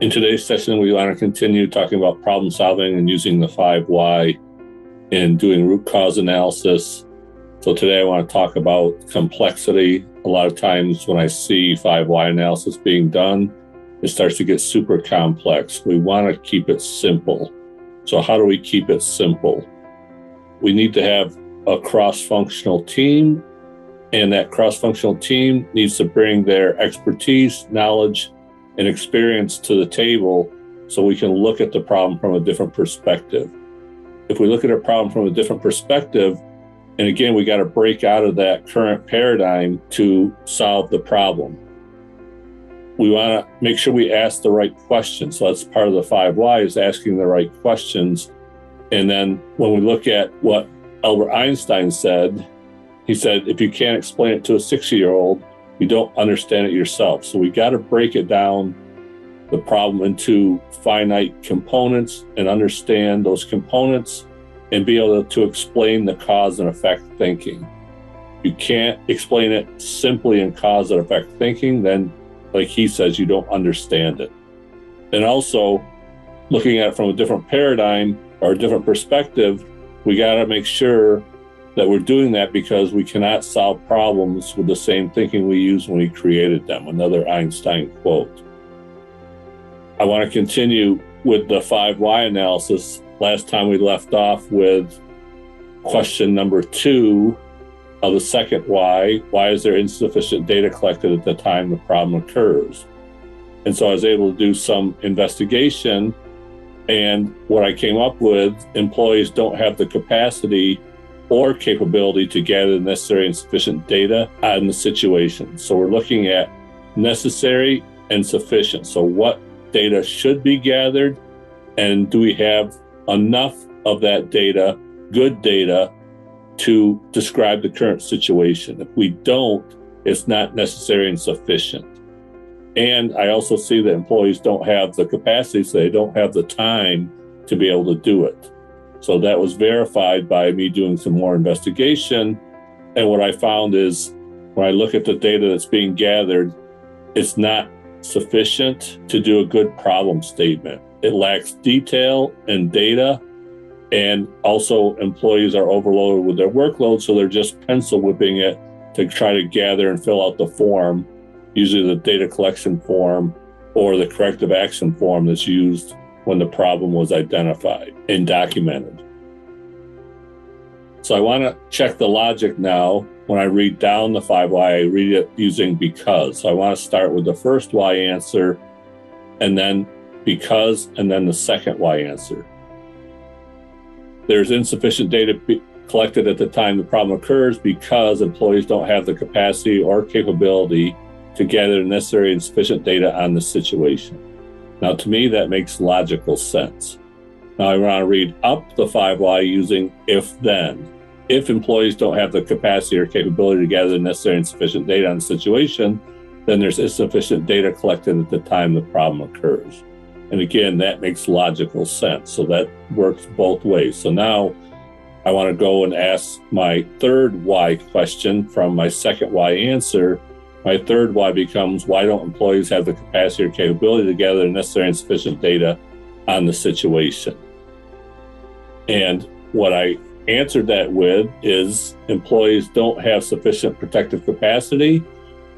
In today's session, we want to continue talking about problem solving and using the 5 Why in doing root cause analysis. So today I want to talk about complexity. A lot of times when I see 5 Why analysis being done, it starts to get super complex. We want to keep it simple. So how do we keep it simple? We need to have a cross-functional team, and that cross-functional team needs to bring their expertise, knowledge, and experience to the table so we can look at the problem from a different perspective. If we look at a problem from a different perspective, and again, we got to break out of that current paradigm to solve the problem. We want to make sure we ask the right questions. So that's part of the 5 Why, is asking the right questions. And then when we look at what Albert Einstein said, he said, if you can't explain it to a 60-year-old, you don't understand it yourself. So we got to break it down, the problem, into finite components and understand those components and be able to explain the cause and effect thinking. You can't explain it simply in cause and effect thinking, then, like he says, you don't understand it. And also, looking at it from a different paradigm or a different perspective, we got to make sure that we're doing that because we cannot solve problems with the same thinking we used when we created them. Another Einstein quote. I want to continue with the 5 Why analysis. Last time we left off with question number 2 of the second why. Why is there insufficient data collected at the time the problem occurs? And so I was able to do some investigation, and what I came up with, employees don't have the capacity or capability to gather the necessary and sufficient data on the situation. So we're looking at necessary and sufficient. So what data should be gathered, and do we have enough of that data, good data, to describe the current situation? If we don't, it's not necessary and sufficient. And I also see that employees don't have the capacity, so they don't have the time to be able to do it. So that was verified by me doing some more investigation. And what I found is when I look at the data that's being gathered, it's not sufficient to do a good problem statement. It lacks detail and data. And also employees are overloaded with their workload, so they're just pencil whipping it to try to gather and fill out the form, usually the data collection form or the corrective action form that's used when the problem was identified and documented. So I want to check the logic now. When I read down the 5 Why, I read it using because. So I want to start with the first why answer, and then because, and then the second why answer. There's insufficient data collected at the time the problem occurs because employees don't have the capacity or capability to gather the necessary and sufficient data on the situation. Now, to me, that makes logical sense. Now, I want to read up the 5 Why using if-then. If employees don't have the capacity or capability to gather the necessary and sufficient data on the situation, then there's insufficient data collected at the time the problem occurs. And again, that makes logical sense. So that works both ways. So now I want to go and ask my third why question from my second why answer. My third why becomes, why don't employees have the capacity or capability to gather the necessary and sufficient data on the situation? And what I answered that with is employees don't have sufficient protective capacity,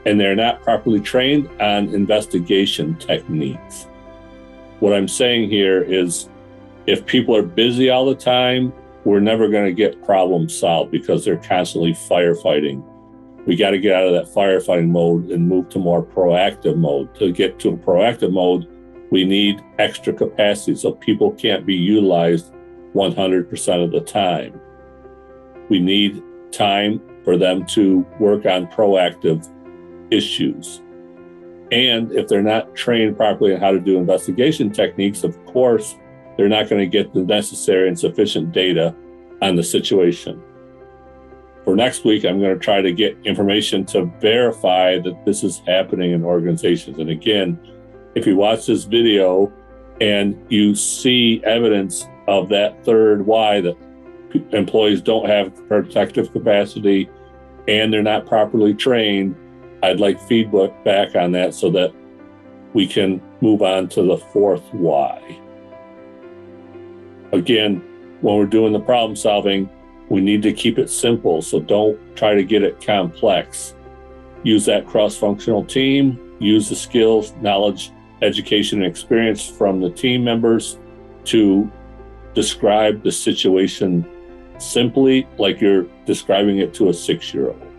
and they're not properly trained on investigation techniques. What I'm saying here is, if people are busy all the time, we're never going to get problems solved because they're constantly firefighting. We got to get out of that firefighting mode and move to more proactive mode. To get to a proactive mode, we need extra capacity so people can't be utilized 100% of the time. We need time for them to work on proactive issues. And if they're not trained properly on how to do investigation techniques, of course, they're not going to get the necessary and sufficient data on the situation. For next week, I'm going to try to get information to verify that this is happening in organizations. And again, if you watch this video and you see evidence of that third why, that employees don't have protective capacity and they're not properly trained, I'd like feedback back on that so that we can move on to the fourth why. Again, when we're doing the problem solving, we need to keep it simple, so don't try to get it complex. Use that cross-functional team, use the skills, knowledge, education, and experience from the team members to describe the situation simply like you're describing it to a 6-year-old.